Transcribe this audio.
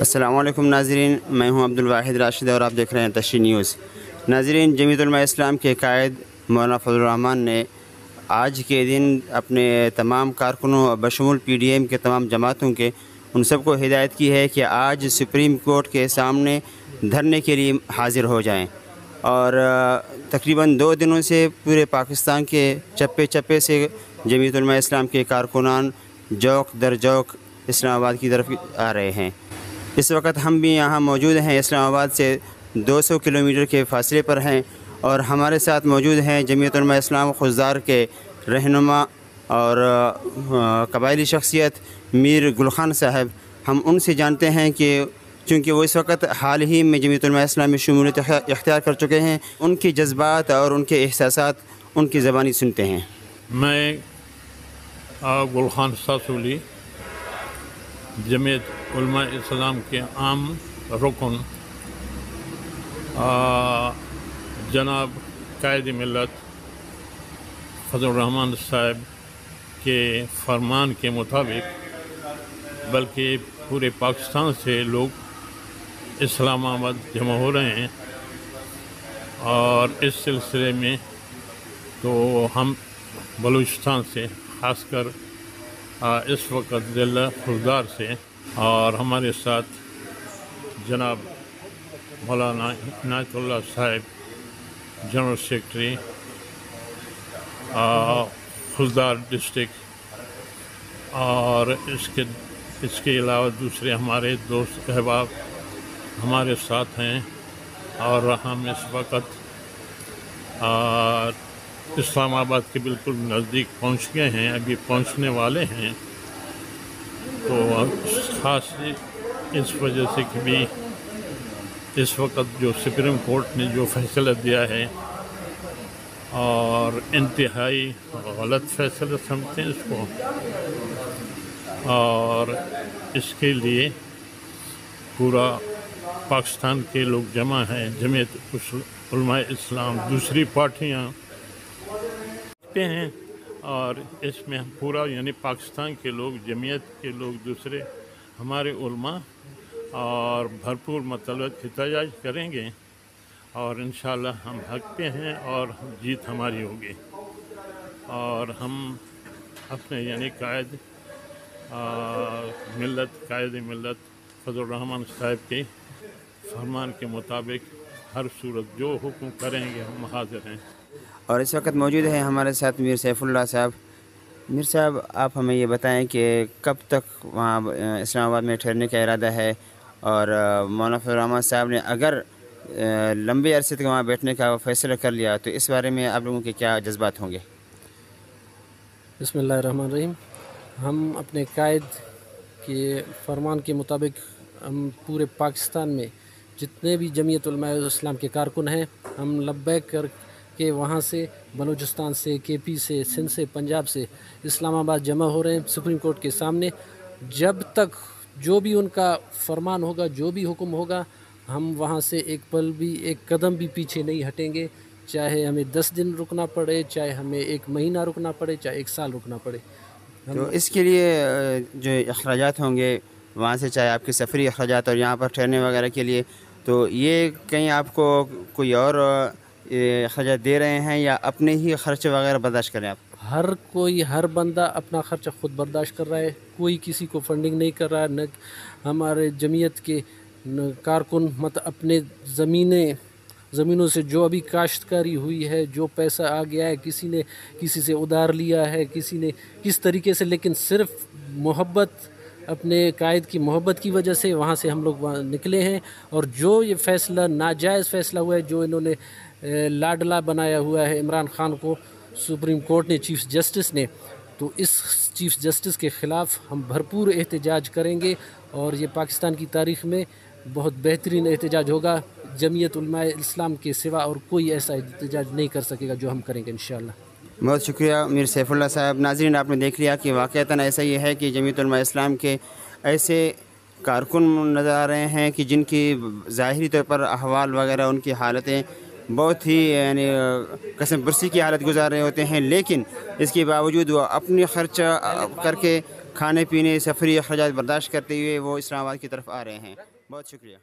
السلام علیکم ناظرین، میں ہوں عبدالواحد راشد اور آپ دیکھ رہے ہیں تشریح نیوز۔ ناظرین، جمعیت علماء اسلام کے قائد مولانا فضل الرحمان نے آج کے دن اپنے تمام کارکنوں بشمول پی ڈی ایم کے تمام جماعتوں کے ان سب کو ہدایت کی ہے کہ آج سپریم کورٹ کے سامنے دھرنے کے لیے حاضر ہو جائیں، اور تقریباً 2 دنوں سے پورے پاکستان کے چپے چپے سے جمعیت علماء اسلام کے کارکنان جوک در جوک اسلام آباد کی طرف آ رہے ہیں۔ اس وقت ہم بھی یہاں موجود ہیں، اسلام آباد سے 200 کلومیٹر کے فاصلے پر ہیں، اور ہمارے ساتھ موجود ہیں جمعیت علماء اسلام خضدار کے رہنما اور قبائلی شخصیت میر گل خان صاحب۔ ہم ان سے جانتے ہیں کہ چونکہ وہ اس وقت حال ہی میں جمعیت علماء اسلام میں شمولیت اختیار کر چکے ہیں، ان کے جذبات اور ان کے احساسات ان کی زبانی سنتے ہیں۔ میں گل خان ساسولی، جمعیت علماء اسلام کے عام رکن جناب قائد ملت فضل الرحمان صاحب کے فرمان کے مطابق بلکہ پورے پاکستان سے لوگ اسلام آباد جمع ہو رہے ہیں، اور اس سلسلے میں تو ہم بلوچستان سے خاص کر اس وقت ضلع خضدار سے، اور ہمارے ساتھ جناب مولانا عنایت اللہ صاحب جنرل سیکرٹری خضدار ڈسٹرکٹ، اور اس کے علاوہ دوسرے ہمارے دوست احباب ہمارے ساتھ ہیں، اور ہم اس وقت اسلام آباد کے بالکل نزدیک پہنچ گئے ہیں، ابھی پہنچنے والے ہیں۔ تو خاص اس وجہ سے کہ بھی اس وقت جو سپریم کورٹ نے جو فیصلہ دیا ہے، اور انتہائی غلط فیصلہ سمجھتے ہیں اس کو، اور اس کے لیے پورا پاکستان کے لوگ جمع ہیں، جمعیت علماء اسلام، دوسری پارٹیاں پہ ہیں، اور اس میں پورا یعنی پاکستان کے لوگ، جمعیت کے لوگ، دوسرے ہمارے علماء، اور بھرپور مطلب احتجاج کریں گے، اور انشاءاللہ ہم حق پہ ہیں اور جیت ہماری ہوگی، اور ہم اپنے یعنی قائد ملت فضل الرحمان صاحب کے فرمان کے مطابق ہر صورت جو حکم کریں گے ہم حاضر ہیں۔ اور اس وقت موجود ہیں ہمارے ساتھ میر سیف اللہ صاحب۔ میر صاحب، آپ ہمیں یہ بتائیں کہ کب تک وہاں اسلام آباد میں ٹھہرنے کا ارادہ ہے، اور مولانا فضل الرحمان صاحب نے اگر لمبے عرصے تک وہاں بیٹھنے کا فیصلہ کر لیا تو اس بارے میں آپ لوگوں کے کیا جذبات ہوں گے؟ بسم اللہ الرحمن الرحیم۔ ہم اپنے قائد کے فرمان کے مطابق ہم پورے پاکستان میں جتنے بھی جمعیت علماء اسلام کے کارکن ہیں، ہم لبیک کر کے وہاں سے بلوچستان سے، کے پی سے، سندھ سے، پنجاب سے اسلام آباد جمع ہو رہے ہیں سپریم کورٹ کے سامنے۔ جب تک جو بھی ان کا فرمان ہوگا، جو بھی حکم ہوگا، ہم وہاں سے ایک پل بھی، ایک قدم بھی پیچھے نہیں ہٹیں گے، چاہے ہمیں 10 دن رکنا پڑے، چاہے ہمیں 1 مہینہ رکنا پڑے، چاہے 1 سال رکنا پڑے۔ تو اس کے لیے جو اخراجات ہوں گے وہاں سے، چاہے آپ کے سفری اخراجات اور یہاں پر ٹھہرنے وغیرہ کے لیے، تو یہ کہیں آپ کو کوئی اور اخراجات دے رہے ہیں یا اپنے ہی خرچ وغیرہ برداشت کریں آپ؟ ہر بندہ اپنا خرچہ خود برداشت کر رہا ہے، کوئی کسی کو فنڈنگ نہیں کر رہا ہے۔ نہ ہمارے جمعیت کے کارکن اپنے زمینوں سے جو ابھی کاشتکاری ہوئی ہے، جو پیسہ آ گیا ہے، کسی نے کسی سے ادھار لیا ہے، کسی نے کس طریقے سے، لیکن صرف محبت، اپنے قائد کی محبت کی وجہ سے وہاں سے ہم لوگ وہاں نکلے ہیں۔ اور جو یہ فیصلہ ناجائز فیصلہ ہوا ہے، جو انہوں نے لاڈلا بنایا ہوا ہے عمران خان کو سپریم کورٹ نے، چیف جسٹس نے، تو اس چیف جسٹس کے خلاف ہم بھرپور احتجاج کریں گے، اور یہ پاکستان کی تاریخ میں بہت بہترین احتجاج ہوگا۔ جمعیت علماء اسلام کے سوا اور کوئی ایسا احتجاج نہیں کر سکے گا جو ہم کریں گے انشاءاللہ۔ بہت شکریہ میر سیف اللہ صاحب۔ ناظرین، آپ نے دیکھ لیا کہ واقعتاً ایسا یہ ہے کہ جمعیت علماء اسلام کے ایسے کارکن نظر آ رہے ہیں کہ جن کی ظاہری طور پر احوال وغیرہ، ان کی حالتیں بہت ہی یعنی قسم پرسی کی حالت گزار رہے ہوتے ہیں، لیکن اس کے باوجود وہ اپنی خرچ کر کے کھانے پینے سفری اخراجات برداشت کرتے ہوئے وہ اسلام آباد کی طرف آ رہے ہیں. بہت شکریہ.